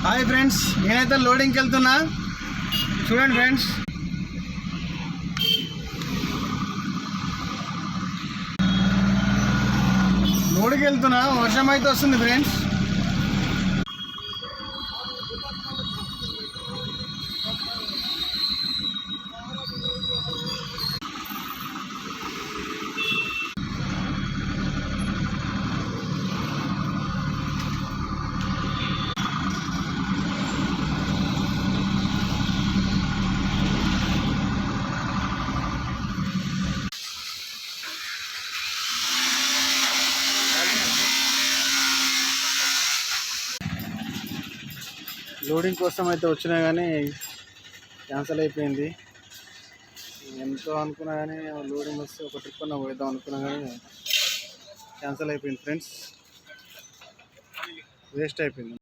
Hi friends, నేనైతే లోడింగ్కి వెళ్తున్నా. చూడండి ఫ్రెండ్స్, లోడింగ్కి వెళ్తున్నా. వర్షం అయితే వస్తుంది ఫ్రెండ్స్. లోడింగ్ కోసం అయితే వచ్చినా కానీ క్యాన్సిల్ అయిపోయింది. ఎంతో అనుకున్నా కానీ లోడింగ్ వస్తే ఒక ట్రిప్ అన్న పోయిద్దాం అనుకున్నా కానీ క్యాన్సిల్ అయిపోయింది ఫ్రెండ్స్. వేస్ట్ అయిపోయింది.